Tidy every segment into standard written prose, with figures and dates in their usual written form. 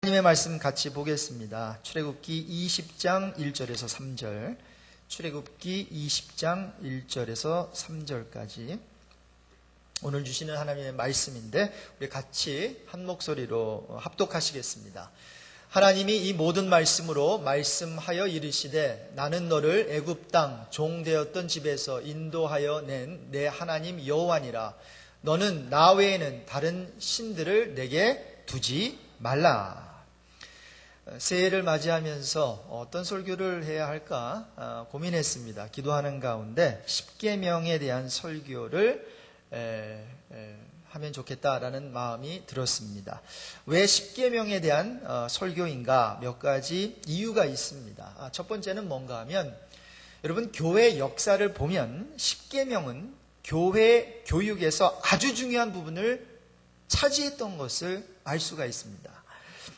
하나님의 말씀 같이 보겠습니다. 출애굽기 20장 1절에서 3절, 출애굽기 20장 1절에서 3절까지 오늘 주시는 하나님의 말씀인데 우리 같이 한 목소리로 합독하시겠습니다. 하나님이 이 모든 말씀으로 말씀하여 이르시되 나는 너를 애굽 땅 종되었던 집에서 인도하여 낸 내 하나님 여호와니라. 너는 나 외에는 다른 신들을 내게 두지 말라. 새해를 맞이하면서 어떤 설교를 해야 할까 고민했습니다. 기도하는 가운데 십계명에 대한 설교를 하면 좋겠다라는 마음이 들었습니다. 왜 십계명에 대한 설교인가? 몇 가지 이유가 있습니다. 첫 번째는 뭔가 하면 여러분 교회 역사를 보면 십계명은 교회 교육에서 아주 중요한 부분을 차지했던 것을 알 수가 있습니다.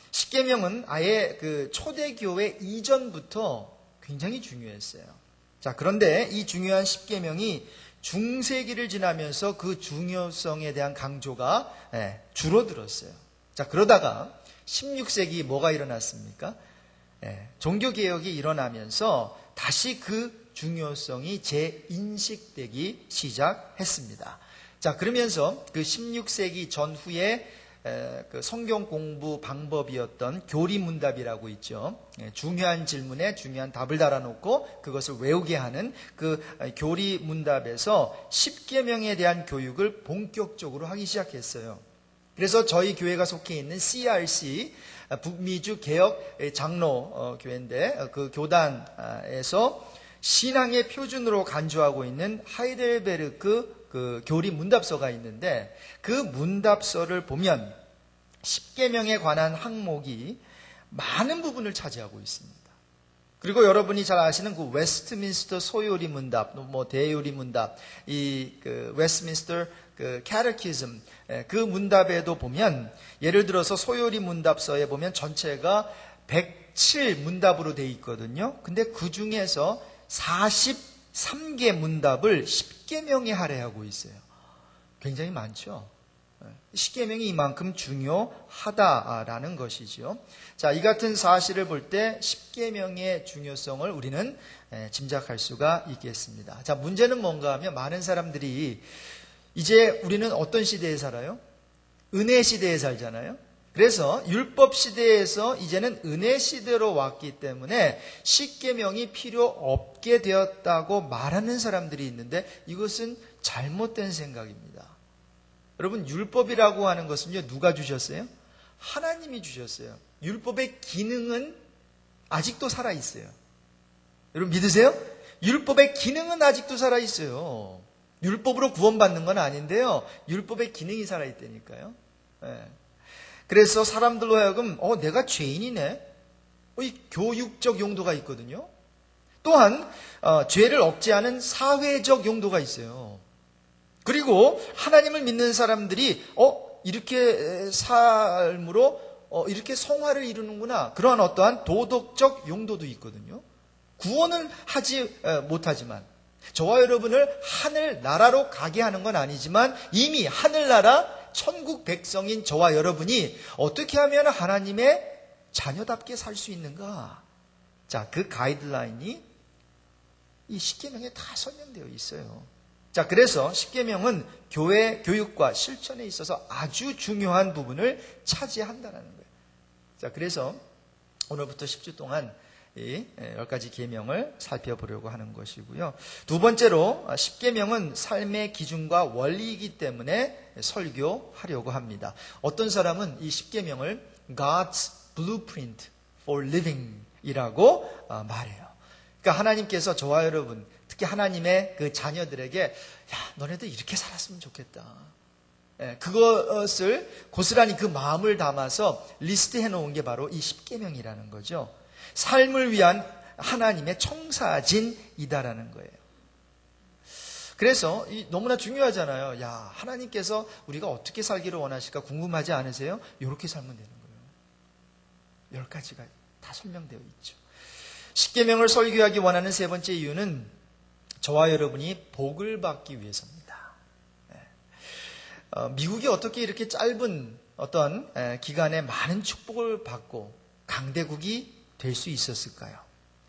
십계명은 아예 그 초대교회 이전부터 굉장히 중요했어요. 자, 그런데 이 중요한 십계명이 중세기를 지나면서 그 중요성에 대한 강조가 줄어들었어요. 자, 그러다가 16세기 뭐가 일어났습니까? 종교개혁이 일어나면서 다시 그 중요성이 재인식되기 시작했습니다. 자, 그러면서 그 16세기 전후에 그 성경 공부 방법이었던 교리문답이라고 있죠. 중요한 질문에 중요한 답을 달아놓고 그것을 외우게 하는 그 교리문답에서 십계명에 대한 교육을 본격적으로 하기 시작했어요. 그래서 저희 교회가 속해 있는 CRC 북미주 개혁 장로 교회인데 그 교단에서 신앙의 표준으로 간주하고 있는 하이델베르크 그 교리 문답서가 있는데 그 문답서를 보면 십계명에 관한 항목이 많은 부분을 차지하고 있습니다. 그리고 여러분이 잘 아시는 그 웨스트민스터 소요리 문답, 뭐 대요리 문답, 이 그 웨스트민스터 그 캐터키즘 그 문답에도 보면 예를 들어서 소요리 문답서에 보면 전체가 107 문답으로 되어 있거든요. 근데 그 중에서 43개 문답을 십계명에 할애하고 있어요. 굉장히 많죠. 십계명이 이만큼 중요하다라는 것이죠. 자, 이 같은 사실을 볼 때 십계명의 중요성을 우리는 짐작할 수가 있겠습니다. 자, 문제는 뭔가 하면 많은 사람들이 이제 우리는 어떤 시대에 살아요? 은혜 시대에 살잖아요. 그래서 율법 시대에서 이제는 은혜 시대로 왔기 때문에 십계명이 필요 없게 되었다고 말하는 사람들이 있는데 이것은 잘못된 생각입니다. 여러분, 율법이라고 하는 것은요, 누가 주셨어요? 하나님이 주셨어요. 율법의 기능은 아직도 살아있어요. 여러분 믿으세요? 율법의 기능은 아직도 살아있어요. 율법으로 구원받는 건 아닌데요, 율법의 기능이 살아있다니까요. 그래서 사람들로 하여금 내가 죄인이네, 이 교육적 용도가 있거든요. 또한 죄를 억제하는 사회적 용도가 있어요. 그리고 하나님을 믿는 사람들이 이렇게 삶으로 이렇게 성화를 이루는구나, 그러한 어떠한 도덕적 용도도 있거든요. 구원은 하지 못하지만 저와 여러분을 하늘나라로 가게 하는 건 아니지만 이미 하늘나라 천국 백성인 저와 여러분이 어떻게 하면 하나님의 자녀답게 살 수 있는가? 자, 그 가이드라인이 이 십계명에 다 설명되어 있어요. 자, 그래서 십계명은 교회 교육과 실천에 있어서 아주 중요한 부분을 차지한다는 거예요. 자, 그래서 오늘부터 10주 동안 이 10가지 계명을 살펴보려고 하는 것이고요. 두 번째로 십계명은 삶의 기준과 원리이기 때문에 설교하려고 합니다. 어떤 사람은 이 십계명을 God's blueprint for living 이라고 말해요. 그러니까 하나님께서 저와 여러분, 특히 하나님의 그 자녀들에게 야, 너네들 이렇게 살았으면 좋겠다, 그것을 고스란히 그 마음을 담아서 리스트해 놓은 게 바로 이 십계명이라는 거죠. 삶을 위한 하나님의 청사진이다라는 거예요. 그래서 너무나 중요하잖아요. 야, 하나님께서 우리가 어떻게 살기를 원하실까 궁금하지 않으세요? 이렇게 살면 되는 거예요. 10가지가 다 설명되어 있죠. 십계명을 설교하기 원하는 세 번째 이유는 저와 여러분이 복을 받기 위해서입니다. 미국이 어떻게 이렇게 짧은 어떤 기간에 많은 축복을 받고 강대국이 될 수 있었을까요?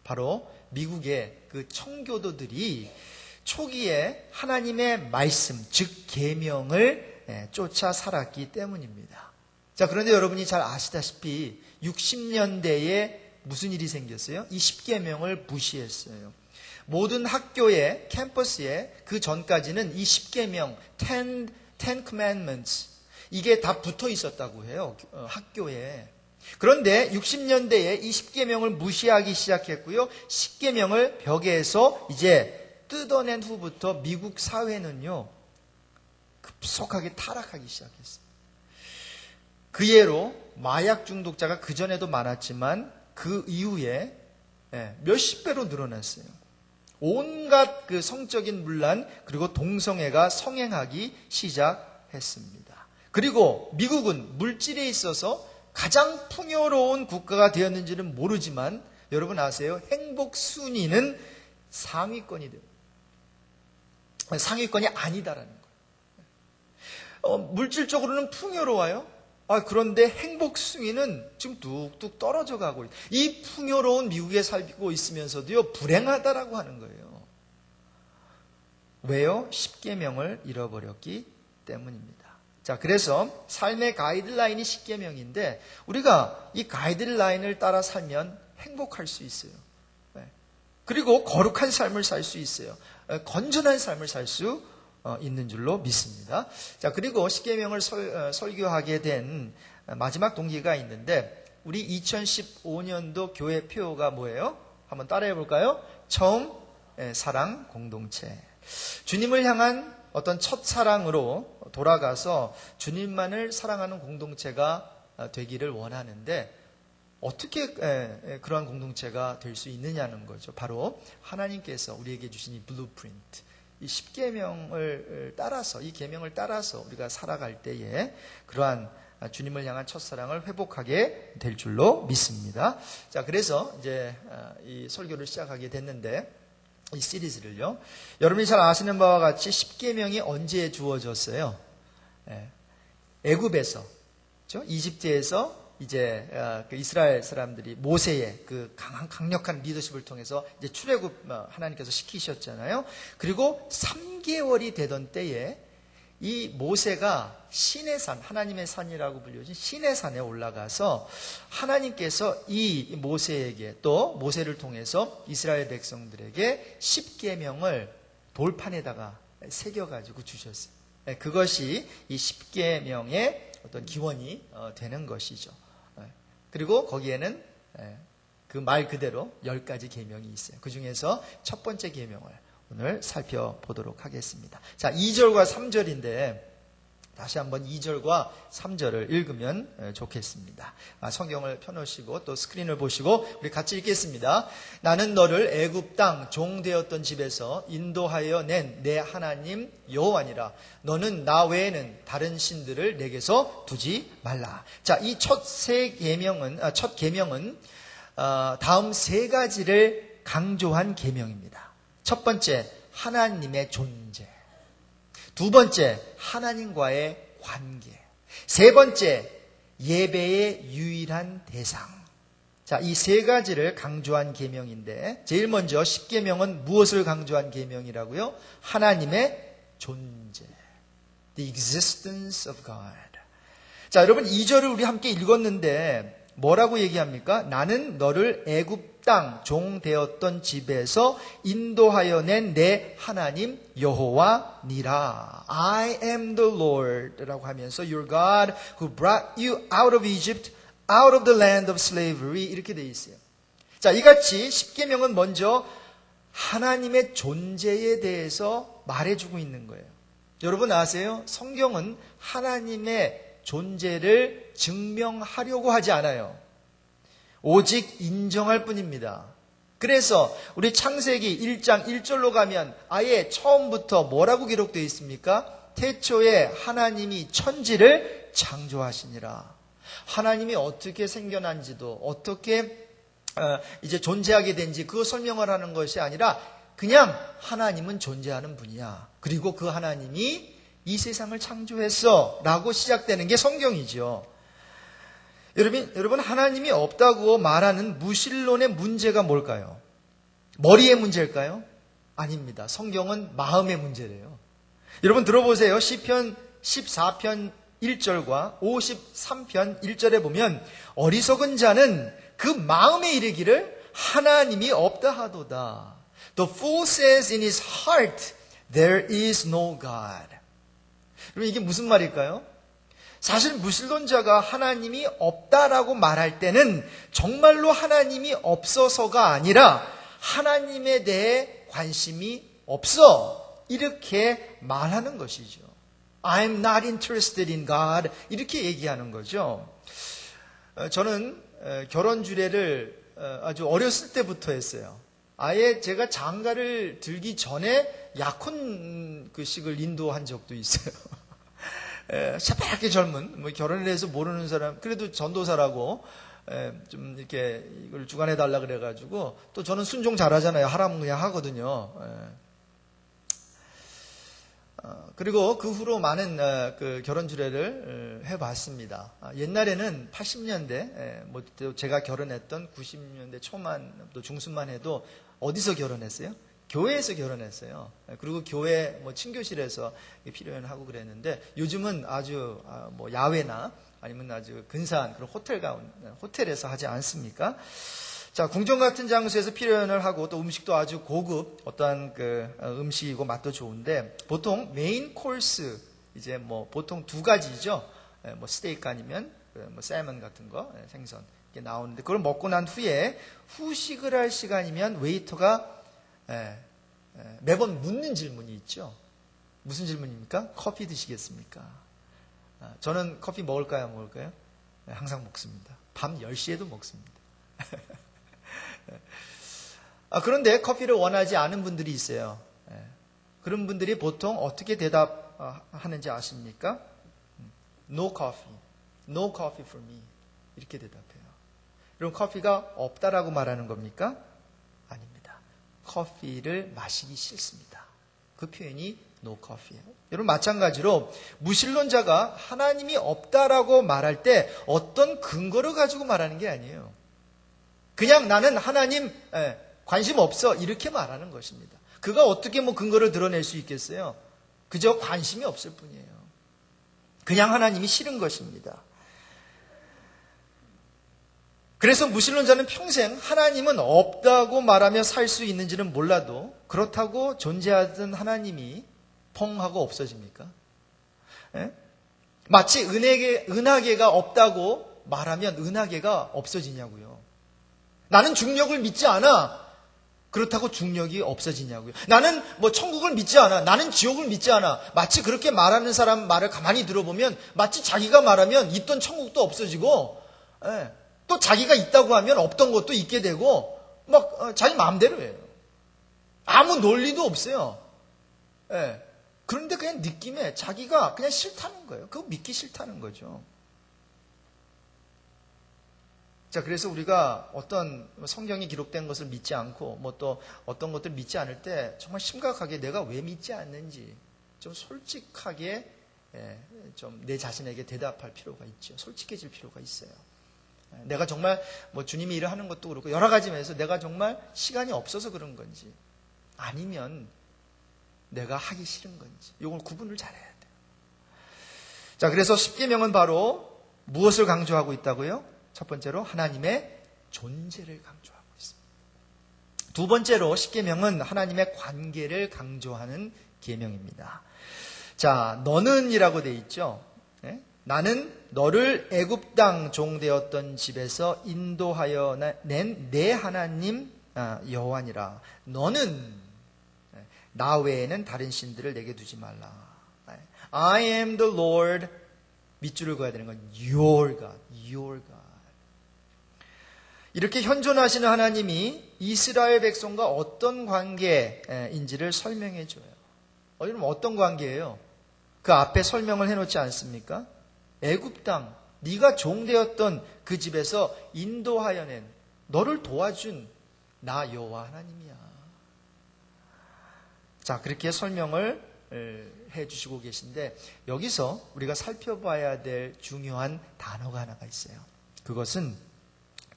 바로 미국의 그 청교도들이 초기에 하나님의 말씀, 즉 계명을 쫓아 살았기 때문입니다. 자, 그런데 여러분이 잘 아시다시피 60년대에 무슨 일이 생겼어요? 이 10계명을 무시했어요. 모든 학교에, 캠퍼스에 그 전까지는 이 10계명, Ten Commandments, 이게 다 붙어 있었다고 해요. 학교에. 그런데 60년대에 이 10계명을 무시하기 시작했고요. 10계명을 벽에서 이제 뜯어낸 후부터 미국 사회는요, 급속하게 타락하기 시작했어요. 그 예로 마약 중독자가 그전에도 많았지만 그 이후에 몇십 배로 늘어났어요. 온갖 그 성적인 문란 그리고 동성애가 성행하기 시작했습니다. 그리고 미국은 물질에 있어서 가장 풍요로운 국가가 되었는지는 모르지만 여러분 아세요? 행복 순위는 상위권이 돼요. 상위권이 아니다라는 거예요. 물질적으로는 풍요로워요. 그런데 행복 순위는 지금 뚝뚝 떨어져 가고 있어요. 이 풍요로운 미국에 살고 있으면서도요, 불행하다라고 하는 거예요. 왜요? 10계명을 잃어버렸기 때문입니다. 자, 그래서 삶의 가이드라인이 10계명인데 우리가 이 가이드라인을 따라 살면 행복할 수 있어요. 그리고 거룩한 삶을 살 수 있어요. 건전한 삶을 살 수 있는 줄로 믿습니다. 자, 그리고 10계명을 설교하게 된 마지막 동기가 있는데 우리 2015년도 교회 표가 뭐예요? 한번 따라해 볼까요? 처음, 사랑 공동체. 주님을 향한 어떤 첫 사랑으로 돌아가서 주님만을 사랑하는 공동체가 되기를 원하는데 어떻게 그러한 공동체가 될 수 있느냐는 거죠. 바로 하나님께서 우리에게 주신 이 블루프린트, 이 10계명을 따라서, 이 계명을 따라서 우리가 살아갈 때에 그러한 주님을 향한 첫사랑을 회복하게 될 줄로 믿습니다. 자, 그래서 이제 이 설교를 시작하게 됐는데 이 시리즈를요. 여러분이 잘 아시는 바와 같이 10계명이 언제 주어졌어요? 애굽에서, 그렇죠? 이집트에서 이제 그 이스라엘 사람들이 모세의 그 강력한 리더십을 통해서 이제 출애굽 하나님께서 시키셨잖아요. 그리고 3개월이 되던 때에 이 모세가 신의 산, 하나님의 산이라고 불려진 신의 산에 올라가서 하나님께서 이 모세에게 또 모세를 통해서 이스라엘 백성들에게 10계명을 돌판에다가 새겨가지고 주셨어요. 그것이 이 10계명의 어떤 기원이 되는 것이죠. 그리고 거기에는 그 말 그대로 10가지 계명이 있어요. 그 중에서 첫 번째 계명을 오늘 살펴보도록 하겠습니다. 자, 2절과 3절인데 다시 한번 2절과 3절을 읽으면 좋겠습니다. 성경을 펴놓으시고 또 스크린을 보시고 우리 같이 읽겠습니다. 나는 너를 애굽 땅 종 되었던 집에서 인도하여 낸 내 하나님 여호와니라. 너는 나 외에는 다른 신들을 내게서 두지 말라. 자, 이 첫 계명은 다음 세 가지를 강조한 계명입니다. 첫 번째, 하나님의 존재. 두 번째, 하나님과의 관계. 세 번째, 예배의 유일한 대상. 자, 이 세 가지를 강조한 계명인데 제일 먼저 10계명은 무엇을 강조한 계명이라고요? 하나님의 존재. The existence of God. 자, 여러분 2절을 우리 함께 읽었는데 뭐라고 얘기합니까? 나는 너를 애굽 땅 종 되었던 집에서 인도하여 낸 내 하나님 여호와니라. I am the Lord 라고 하면서 Your God who brought you out of Egypt, out of the land of slavery 이렇게 되어 있어요. 자, 이같이 10계명은 먼저 하나님의 존재에 대해서 말해주고 있는 거예요. 여러분 아세요? 성경은 하나님의 존재를 증명하려고 하지 않아요. 오직 인정할 뿐입니다. 그래서 우리 창세기 1장 1절로 가면 아예 처음부터 뭐라고 기록되어 있습니까? 태초에 하나님이 천지를 창조하시니라. 하나님이 어떻게 생겨난지도 어떻게 이제 존재하게 된지 그거 설명을 하는 것이 아니라 그냥 하나님은 존재하는 분이야. 그리고 그 하나님이 이 세상을 창조했어 라고 시작되는 게 성경이죠. 여러분 하나님이 없다고 말하는 무신론의 문제가 뭘까요? 머리의 문제일까요? 아닙니다. 성경은 마음의 문제래요. 여러분 들어보세요. 시편 14편 1절과 53편 1절에 보면 어리석은 자는 그 마음에 이르기를 하나님이 없다 하도다. The fool says in his heart, there is no God. 여러분 이게 무슨 말일까요? 사실 무신론자가 하나님이 없다라고 말할 때는 정말로 하나님이 없어서가 아니라 하나님에 대해 관심이 없어 이렇게 말하는 것이죠. I'm not interested in God 이렇게 얘기하는 거죠. 저는 결혼 주례를 아주 어렸을 때부터 했어요. 아예 제가 장가를 들기 전에 약혼 그 식을 인도한 적도 있어요. 새빨갛게 젊은 결혼을 해서 모르는 사람 그래도 전도사라고 좀 이렇게 이걸 주관해 달라 그래가지고 또 저는 순종 잘하잖아요. 하라면 그냥 하거든요. 그리고 그 후로 많은 그 결혼 주례를 해봤습니다. 옛날에는 80년대 뭐 제가 결혼했던 90년대 초만 또 중순만 해도 어디서 결혼했어요? 교회에서 결혼했어요. 그리고 교회 뭐 친교실에서 피로연하고 그랬는데 요즘은 아주 뭐 야외나 아니면 아주 근사한 그런 호텔에서 하지 않습니까? 자, 궁전 같은 장소에서 피로연을 하고 또 음식도 아주 고급 어떠한 그 음식이고 맛도 좋은데 보통 메인 코스 이제 뭐 보통 두 가지죠. 뭐 스테이크 아니면 뭐 살몬 같은 거 생선 이렇게 나오는데 그걸 먹고 난 후에 후식을 할 시간이면 웨이터가 매번 묻는 질문이 있죠. 무슨 질문입니까? 커피 드시겠습니까? 저는 커피 먹을까요? 안 먹을까요? 항상 먹습니다. 밤 10시에도 먹습니다. 그런데 커피를 원하지 않은 분들이 있어요. 그런 분들이 보통 어떻게 대답하는지 아십니까? No coffee. No coffee for me. 이렇게 대답해요. 그럼 커피가 없다라고 말하는 겁니까? 아닙니다. 커피를 마시기 싫습니다. 그 표현이 no coffee예요. 여러분 마찬가지로 무신론자가 하나님이 없다라고 말할 때 어떤 근거를 가지고 말하는 게 아니에요. 그냥 나는 하나님 관심 없어 이렇게 말하는 것입니다. 그가 어떻게 뭐 근거를 드러낼 수 있겠어요? 그저 관심이 없을 뿐이에요. 그냥 하나님이 싫은 것입니다. 그래서 무신론자는 평생 하나님은 없다고 말하며 살 수 있는지는 몰라도 그렇다고 존재하던 하나님이 펑 하고 없어집니까? 마치 은하계가 없다고 말하면 은하계가 없어지냐고요. 나는 중력을 믿지 않아. 그렇다고 중력이 없어지냐고요. 나는 뭐 천국을 믿지 않아. 나는 지옥을 믿지 않아. 마치 그렇게 말하는 사람 말을 가만히 들어보면 마치 자기가 말하면 있던 천국도 없어지고 또 자기가 있다고 하면 없던 것도 있게 되고 막 자기 마음대로 해요. 아무 논리도 없어요. 그런데 그냥 느낌에 자기가 그냥 싫다는 거예요. 그거 믿기 싫다는 거죠. 자, 그래서 우리가 어떤 성경에 기록된 것을 믿지 않고 뭐 또 어떤 것들을 믿지 않을 때 정말 심각하게 내가 왜 믿지 않는지 좀 솔직하게 좀 내 자신에게 대답할 필요가 있죠. 솔직해질 필요가 있어요. 내가 정말 뭐 주님이 일을 하는 것도 그렇고 여러 가지 면에서 내가 정말 시간이 없어서 그런 건지 아니면 내가 하기 싫은 건지 이걸 구분을 잘해야 돼요. 자, 그래서 십계명은 바로 무엇을 강조하고 있다고요? 첫 번째로 하나님의 존재를 강조하고 있습니다. 두 번째로 십계명은 하나님의 관계를 강조하는 계명입니다. 자, 너는 이라고 돼 있죠. 나는 너를 애굽 땅 종되었던 집에서 인도하여 낸 내 하나님 여호와니라. 너는 나 외에는 다른 신들을 내게 두지 말라. I am the Lord. 밑줄을 그어야 되는 건 your God, your God. 이렇게 현존하시는 하나님이 이스라엘 백성과 어떤 관계인지를 설명해 줘요. 여러분 어떤 관계예요? 그 앞에 설명을 해놓지 않습니까? 애굽 땅, 네가 종되었던 그 집에서 인도하여 낸 너를 도와준 나 여호와 하나님이야. 자, 그렇게 설명을 해주시고 계신데 여기서 우리가 살펴봐야 될 중요한 단어가 하나가 있어요. 그것은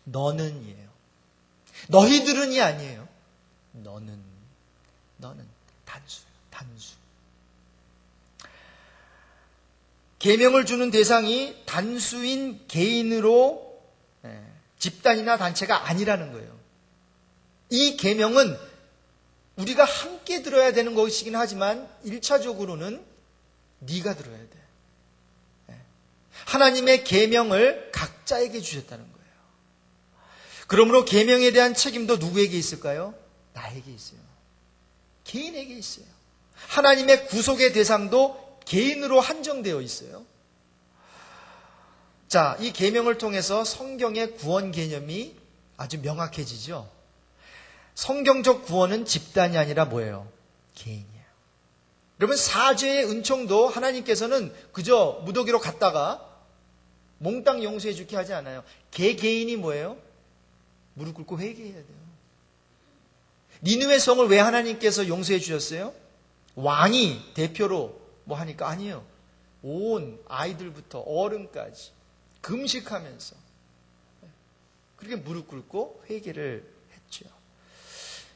너는이에요. 너희들은이 아니에요. 너는 단수. 계명을 주는 대상이 단수인 개인으로 집단이나 단체가 아니라는 거예요. 이 계명은 우리가 함께 들어야 되는 것이긴 하지만 1차적으로는 네가 들어야 돼. 하나님의 계명을 각자에게 주셨다는 거예요. 그러므로 계명에 대한 책임도 누구에게 있을까요? 나에게 있어요. 개인에게 있어요. 하나님의 구속의 대상도 개인으로 한정되어 있어요. 자, 이 계명을 통해서 성경의 구원 개념이 아주 명확해지죠. 성경적 구원은 집단이 아니라 뭐예요? 개인이에요. 여러분, 사죄의 은총도 하나님께서는 그저 무더기로 갔다가 몽땅 용서해 주게 하지 않아요. 개개인이 뭐예요? 무릎 꿇고 회개해야 돼요. 니느웨 성을 왜 하나님께서 용서해 주셨어요? 왕이 대표로 뭐 하니까 아니에요. 온 아이들부터 어른까지 금식하면서 그렇게 무릎 꿇고 회개를 했죠.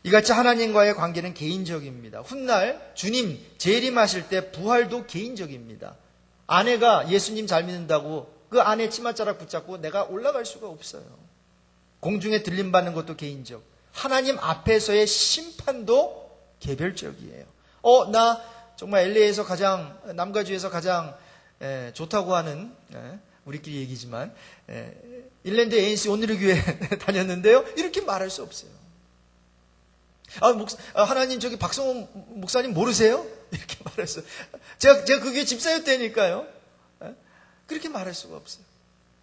이같이 하나님과의 관계는 개인적입니다. 훗날 주님 재림하실 때 부활도 개인적입니다. 아내가 예수님 잘 믿는다고 그 아내 치맛자락 붙잡고 내가 올라갈 수가 없어요. 공중에 들림받는 것도 개인적. 하나님 앞에서의 심판도 개별적이에요. 나 정말 LA에서 가장, 남가주에서 가장 좋다고 하는, 우리끼리 얘기지만, 일랜드 ANC 온누리 교회 다녔는데요. 이렇게 말할 수 없어요. 하나님 저기 박성호 목사님 모르세요? 이렇게 말했어요. 제가 그 교회 집사였다니까요. 그렇게 말할 수가 없어요.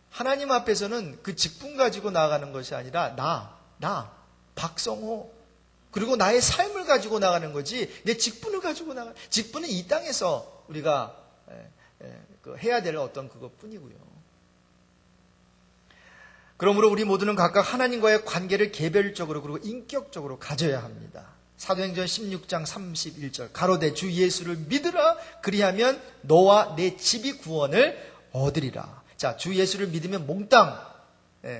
하나님 앞에서는 그 직분 가지고 나아가는 것이 아니라 나, 박성호, 그리고 나의 삶을 가지고 나가는 거지 내 직분을 가지고 나가. 직분은 이 땅에서 우리가 해야 될 어떤 그것뿐이고요. 그러므로 우리 모두는 각각 하나님과의 관계를 개별적으로 그리고 인격적으로 가져야 합니다. 사도행전 16장 31절 가로되 주 예수를 믿으라 그리하면 너와 내 집이 구원을 얻으리라. 자, 주 예수를 믿으면 몽땅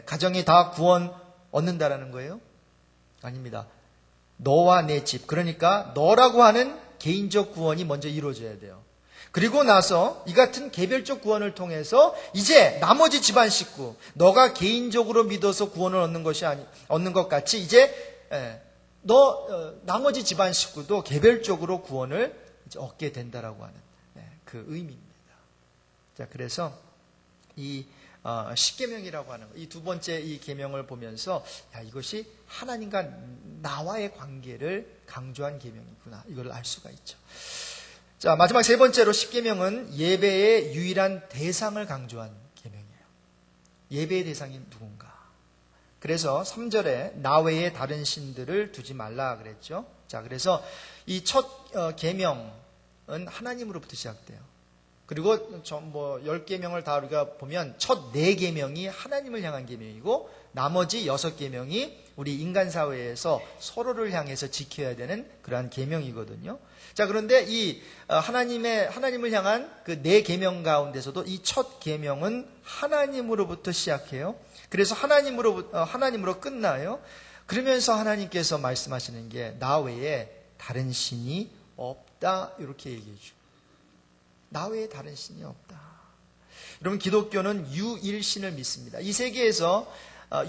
가정이 다 구원 얻는다라는 거예요? 아닙니다. 너와 내 집, 그러니까 너라고 하는 개인적 구원이 먼저 이루어져야 돼요. 그리고 나서 이 같은 개별적 구원을 통해서 이제 나머지 집안 식구, 너가 개인적으로 믿어서 구원을 얻는 것 같이 이제 나머지 집안 식구도 개별적으로 구원을 이제 얻게 된다라고 하는 그 의미입니다. 자, 그래서 이 십계명이라고 하는 이 두 번째 이 계명을 보면서 이것이 하나님과 나와의 관계를 강조한 계명이구나 이걸 알 수가 있죠. 자, 마지막 세 번째로 십계명은 예배의 유일한 대상을 강조한 계명이에요. 예배의 대상이 누군가. 그래서 3절에 나 외에 다른 신들을 두지 말라 그랬죠. 자, 그래서 이 첫 계명은 하나님으로부터 시작돼요. 그리고 10계명을 다 우리가 보면 첫 4계명이 하나님을 향한 계명이고 나머지 6계명이 우리 인간 사회에서 서로를 향해서 지켜야 되는 그러한 계명이거든요. 자, 그런데 이 하나님을 향한 그 4계명 가운데서도 이 첫 계명은 하나님으로부터 시작해요. 그래서 하나님으로 끝나요. 그러면서 하나님께서 말씀하시는 게 나 외에 다른 신이 없다 이렇게 얘기해 주고 나 외에 다른 신이 없다. 여러분, 기독교는 유일신을 믿습니다. 이 세계에서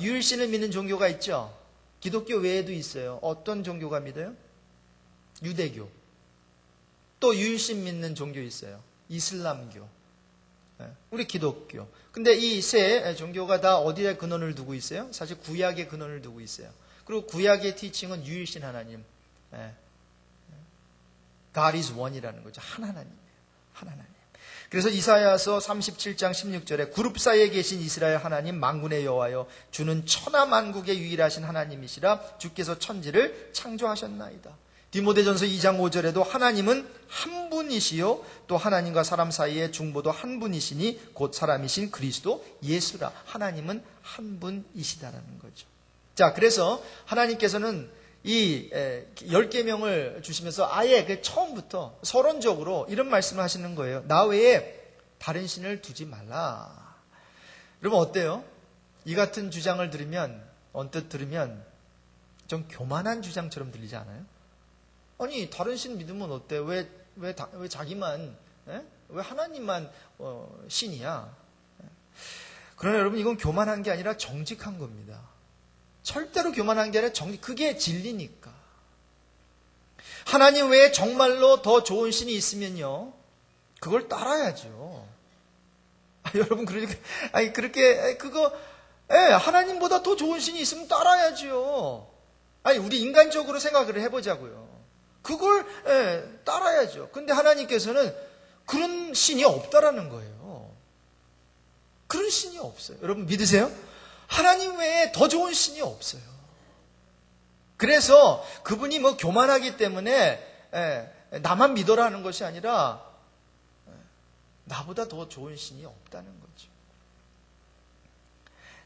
유일신을 믿는 종교가 있죠. 기독교 외에도 있어요. 어떤 종교가 믿어요? 유대교. 또 유일신 믿는 종교 있어요. 이슬람교. 우리 기독교. 근데 이 세 종교가 다 어디에 근원을 두고 있어요? 사실 구약에 근원을 두고 있어요. 그리고 구약의 티칭은 유일신 하나님. God is one이라는 거죠. 한 하나님. 하나님. 그래서 이사야서 37장 16절에 그룹 사이에 계신 이스라엘 하나님 만군의 여호와여 주는 천하 만국의 유일하신 하나님이시라 주께서 천지를 창조하셨나이다. 디모데전서 2장 5절에도 하나님은 한 분이시요 또 하나님과 사람 사이의 중보도 한 분이시니 곧 사람이신 그리스도 예수라. 하나님은 한 분이시다라는 거죠. 자, 그래서 하나님께서는 이 10계명을 주시면서 아예 그 처음부터 서론적으로 이런 말씀을 하시는 거예요. 나 외에 다른 신을 두지 말라. 여러분 어때요? 이 같은 주장을 언뜻 들으면 좀 교만한 주장처럼 들리지 않아요? 아니 다른 신 믿으면 어때? 왜 자기만 왜 하나님만 신이야? 그러나 여러분 이건 교만한 게 아니라 정직한 겁니다. 절대로 교만한 게 아니라 그게 진리니까. 하나님 외에 정말로 더 좋은 신이 있으면요, 그걸 따라야죠. 여러분 하나님보다 더 좋은 신이 있으면 따라야죠. 우리 인간적으로 생각을 해보자고요. 그걸 따라야죠. 근데 하나님께서는 그런 신이 없다라는 거예요. 그런 신이 없어요. 여러분 믿으세요? 하나님 외에 더 좋은 신이 없어요. 그래서 그분이 교만하기 때문에 나만 믿어라는 것이 아니라 나보다 더 좋은 신이 없다는 거죠.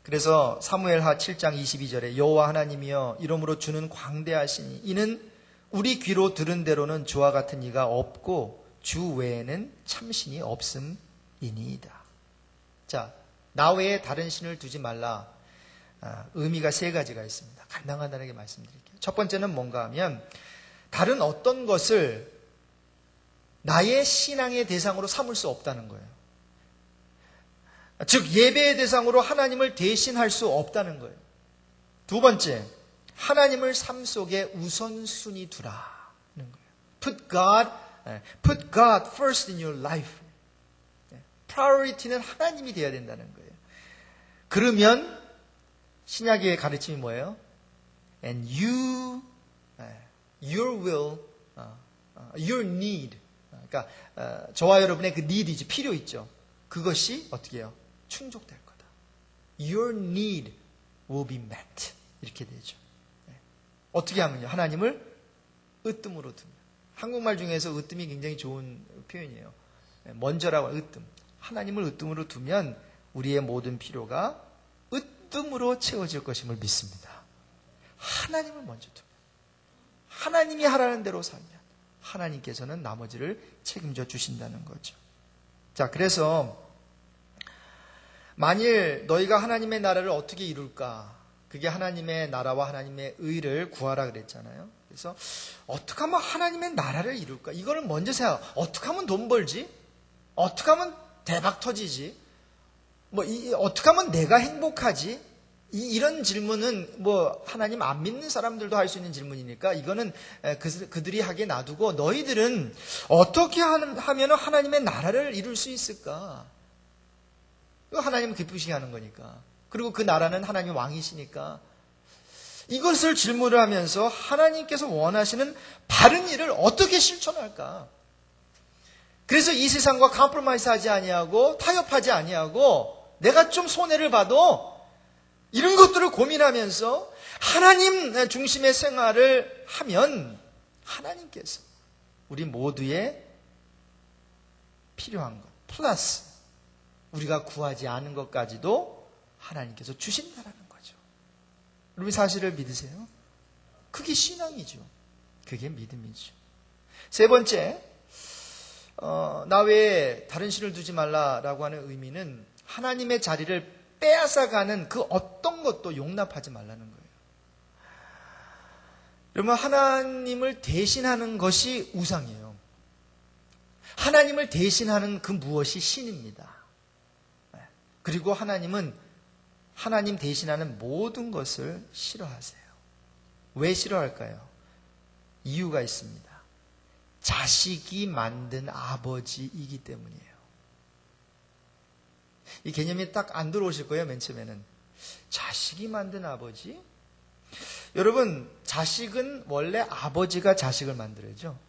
그래서 사무엘하 7장 22절에 여호와 하나님이여 이러므로 주는 광대하시니 이는 우리 귀로 들은 대로는 주와 같은 이가 없고 주 외에는 참신이 없음이니이다. 자, 나 외에 다른 신을 두지 말라. 의미가 3가지가 있습니다. 간단하게 말씀드릴게요. 첫 번째는 뭔가 하면 다른 어떤 것을 나의 신앙의 대상으로 삼을 수 없다는 거예요. 즉 예배의 대상으로 하나님을 대신할 수 없다는 거예요. 두 번째, 하나님을 삶 속에 우선순위 두라는 거예요. Put God first in your life. priority는 하나님이 되어야 된다는 거예요. 그러면 신약의 가르침이 뭐예요? And your will, your need. 그러니까 저와 여러분의 그 need이지, 필요 있죠. 그것이 어떻게 해요? 충족될 거다. Your need will be met. 이렇게 되죠. 어떻게 하면요? 하나님을 으뜸으로 두면. 한국말 중에서 으뜸이 굉장히 좋은 표현이에요. 먼저라고 으뜸. 하나님을 으뜸으로 두면 우리의 모든 필요가 으뜸으로 채워질 것임을 믿습니다. 하나님을 먼저 두면. 하나님이 하라는 대로 살면 하나님께서는 나머지를 책임져 주신다는 거죠. 자, 그래서 만일 너희가 하나님의 나라를 어떻게 이룰까? 그게 하나님의 나라와 하나님의 의를 구하라 그랬잖아요. 그래서 어떻게 하면 하나님의 나라를 이룰까? 이거를 먼저 생각. 어떻게 하면 돈 벌지? 어떻게 하면 대박 터지지? 어떻게 하면 내가 행복하지? 이런 질문은 하나님 안 믿는 사람들도 할 수 있는 질문이니까 이거는 그들이 하게 놔두고 너희들은 어떻게 하면 하나님의 나라를 이룰 수 있을까? 이거 하나님을 기쁘시게 하는 거니까. 그리고 그 나라는 하나님 왕이시니까 이것을 질문을 하면서 하나님께서 원하시는 바른 일을 어떻게 실천할까? 그래서 이 세상과 컴프로마이즈 하지 아니하고 타협하지 아니하고 내가 좀 손해를 봐도 이런 것들을 고민하면서 하나님 중심의 생활을 하면 하나님께서 우리 모두의 필요한 것 플러스 우리가 구하지 않은 것까지도 하나님께서 주신다라는 거죠. 여러분 사실을 믿으세요? 그게 신앙이죠. 그게 믿음이죠. 세 번째, 나 외에 다른 신을 두지 말라라고 하는 의미는 하나님의 자리를 빼앗아가는 그 어떤 것도 용납하지 말라는 거예요. 여러분 하나님을 대신하는 것이 우상이에요. 하나님을 대신하는 그 무엇이 신입니다. 그리고 하나님은 하나님 대신하는 모든 것을 싫어하세요. 왜 싫어할까요? 이유가 있습니다. 자식이 만든 아버지이기 때문이에요. 이 개념이 딱 안 들어오실 거예요, 맨 처음에는. 자식이 만든 아버지? 여러분, 자식은 원래 아버지가 자식을 만들어야죠.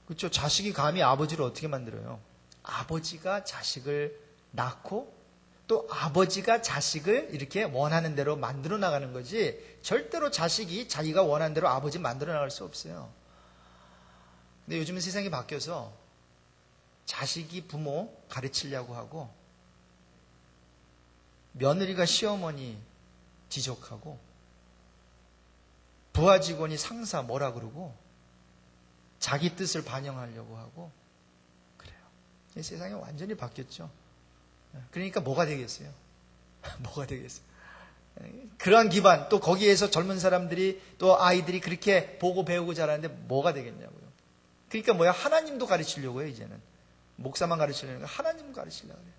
그렇죠? 자식이 감히 아버지를 어떻게 만들어요? 아버지가 자식을 낳고 또 아버지가 자식을 이렇게 원하는 대로 만들어 나가는 거지 절대로 자식이 자기가 원하는 대로 아버지 만들어 나갈 수 없어요. 근데 요즘은 세상이 바뀌어서 자식이 부모 가르치려고 하고 며느리가 시어머니 지적하고 부하 직원이 상사 뭐라 그러고 자기 뜻을 반영하려고 하고 그래요. 이 세상이 완전히 바뀌었죠. 그러니까 뭐가 되겠어요? 뭐가 되겠어요? 그러한 기반, 또 거기에서 젊은 사람들이 또 아이들이 그렇게 보고 배우고 자라는데 뭐가 되겠냐고요. 그러니까 뭐야? 하나님도 가르치려고 해요, 이제는. 목사만 가르치려는 거 하나님 가르치려고 해요.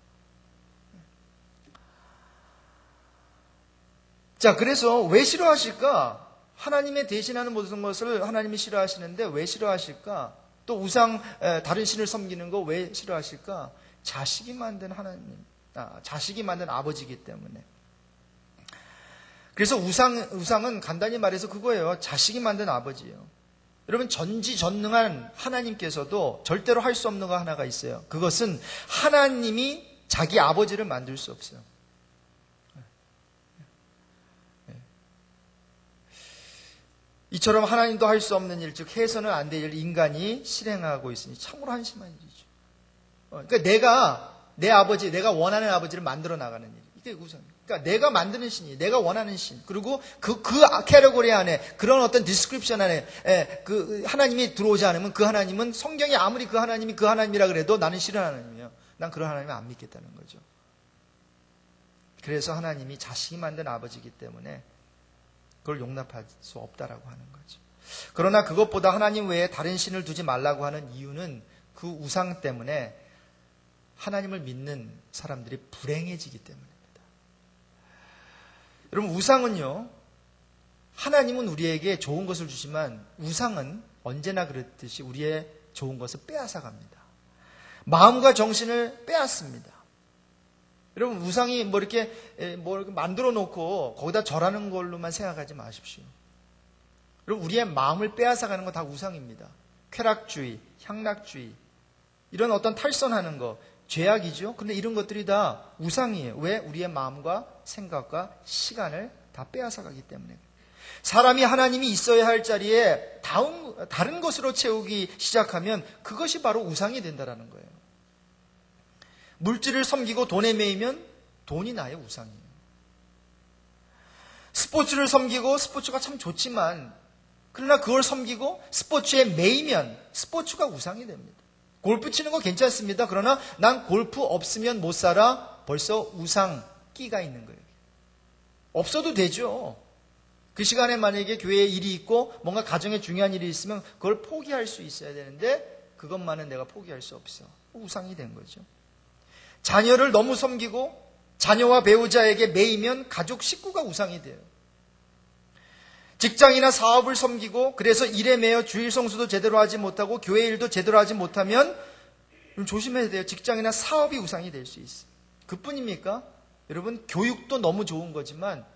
자, 그래서 왜 싫어하실까? 하나님의 대신하는 모든 것을 하나님이 싫어하시는데 왜 싫어하실까? 또 우상, 다른 신을 섬기는 거 왜 싫어하실까? 자식이 만든 하나님, 자식이 만든 아버지이기 때문에. 그래서 우상은 간단히 말해서 그거예요. 자식이 만든 아버지예요. 여러분, 전지전능한 하나님께서도 절대로 할 수 없는 거 하나가 있어요. 그것은 하나님이 자기 아버지를 만들 수 없어요. 이처럼 하나님도 할 수 없는 일, 즉 해서는 안 될 일을 인간이 실행하고 있으니 참으로 한심한 일이죠. 그러니까 내가 원하는 아버지를 만들어 나가는 일. 이게 우상이에요. 그러니까 내가 만드는 신이, 내가 원하는 신, 그리고 그 캐러고리 안에, 그런 어떤 디스크립션 안에, 그 하나님이 들어오지 않으면 그 하나님은, 성경이 아무리 그 하나님이 그 하나님이라 그래도 나는 싫은 하나님이에요. 난 그런 하나님을 안 믿겠다는 거죠. 그래서 하나님이 자식이 만든 아버지이기 때문에 그걸 용납할 수 없다라고 하는 거죠. 그러나 그것보다 하나님 외에 다른 신을 두지 말라고 하는 이유는 그 우상 때문에 하나님을 믿는 사람들이 불행해지기 때문입니다. 여러분, 우상은요, 하나님은 우리에게 좋은 것을 주지만 우상은 언제나 그랬듯이 우리의 좋은 것을 빼앗아 갑니다. 마음과 정신을 빼앗습니다. 여러분, 우상이 뭐 이렇게 만들어 놓고 거기다 절하는 걸로만 생각하지 마십시오. 여러분, 우리의 마음을 빼앗아 가는 건 다 우상입니다. 쾌락주의, 향락주의, 이런 어떤 탈선하는 거, 죄악이죠. 그런데 이런 것들이 다 우상이에요. 왜? 우리의 마음과 생각과 시간을 다 빼앗아 가기 때문에. 사람이 하나님이 있어야 할 자리에 다른 것으로 채우기 시작하면 그것이 바로 우상이 된다는 거예요. 물질을 섬기고 돈에 매이면 돈이 나의 우상이에요. 스포츠를 섬기고 스포츠가 참 좋지만 그러나 그걸 섬기고 스포츠에 매이면 스포츠가 우상이 됩니다. 골프 치는 거 괜찮습니다. 그러나 난 골프 없으면 못 살아. 벌써 우상 끼가 있는 거예요. 없어도 되죠. 그 시간에 만약에 교회에 일이 있고 뭔가 가정에 중요한 일이 있으면 그걸 포기할 수 있어야 되는데 그것만은 내가 포기할 수 없어. 우상이 된 거죠. 자녀를 너무 섬기고 자녀와 배우자에게 매이면 가족 식구가 우상이 돼요. 직장이나 사업을 섬기고 그래서 일에 매여 주일 성수도 제대로 하지 못하고 교회 일도 제대로 하지 못하면 조심해야 돼요. 직장이나 사업이 우상이 될 수 있어요. 그뿐입니까? 여러분, 교육도 너무 좋은 거지만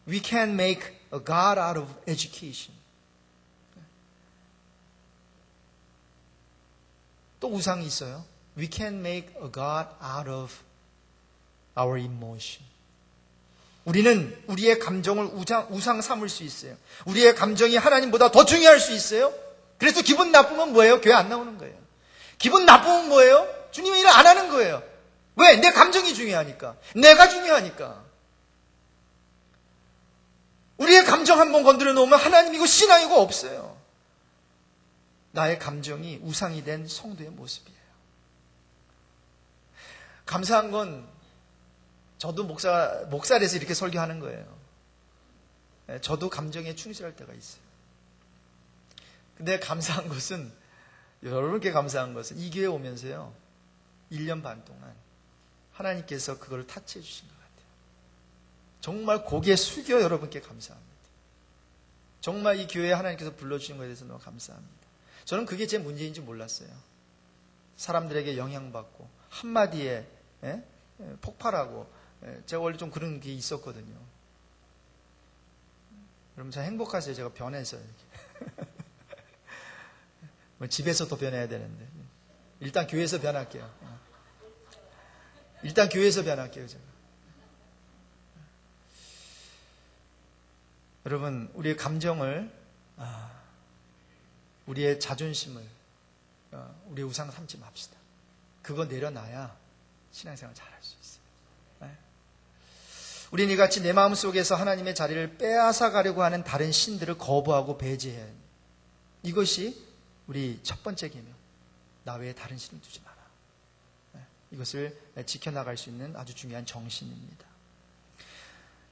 we can make a God out of education. 또 우상이 있어요. We can make a God out of our emotion. 우리는 우리의 감정을 우상 삼을 수 있어요. 우리의 감정이 하나님보다 더 중요할 수 있어요. 그래서 기분 나쁘면 뭐예요? 교회 안 나오는 거예요. 기분 나쁘면 뭐예요? 주님의 일을 안 하는 거예요. 왜? 내 감정이 중요하니까. 내가 중요하니까. 우리의 감정 한번 건드려 놓으면 하나님이고 신앙이고 없어요. 나의 감정이 우상이 된 성도의 모습이에요. 감사한 건 저도 목살에서 이렇게 설교하는 거예요. 저도 감정에 충실할 때가 있어요. 근데 감사한 것은, 여러분께 감사한 것은 이 교회에 오면서요, 1년 반 동안 하나님께서 그걸 타치해 주신 것 같아요. 정말 고개 숙여 여러분께 감사합니다. 정말 이 교회에 하나님께서 불러주신 것에 대해서 너무 감사합니다. 저는 그게 제 문제인지 몰랐어요. 사람들에게 영향받고 한마디에 폭발하고, 제가 원래 좀 그런 게 있었거든요. 여러분, 잘 행복하세요. 제가 변해서 집에서 더 변해야 되는데. 일단 교회에서 변할게요. 일단 교회에서 변할게요, 제가. 여러분, 우리의 감정을, 우리의 자존심을, 우리의 우상 삼지 맙시다. 그거 내려놔야 신앙생활 잘할 수 있어요. 우리는 이같이 내 마음속에서 하나님의 자리를 빼앗아 가려고 하는 다른 신들을 거부하고 배제해야 합니다. 이것이 우리 첫 번째 계명. 나 외에 다른 신을 두지 마라. 이것을 지켜나갈 수 있는 아주 중요한 정신입니다.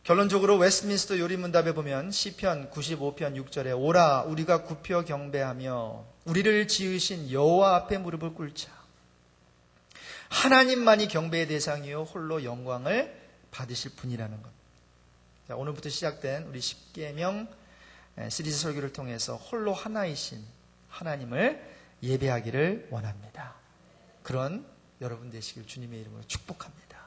결론적으로 웨스트민스터 요리문답에 보면 시편 95편 6절에 오라 우리가 굽혀 경배하며 우리를 지으신 여호와 앞에 무릎을 꿇자. 하나님만이 경배의 대상이요 홀로 영광을 받으실 분이라는 것. 자, 오늘부터 시작된 우리 10계명 시리즈 설교를 통해서 홀로 하나이신 하나님을 예배하기를 원합니다. 그런 여러분 되시길 주님의 이름으로 축복합니다.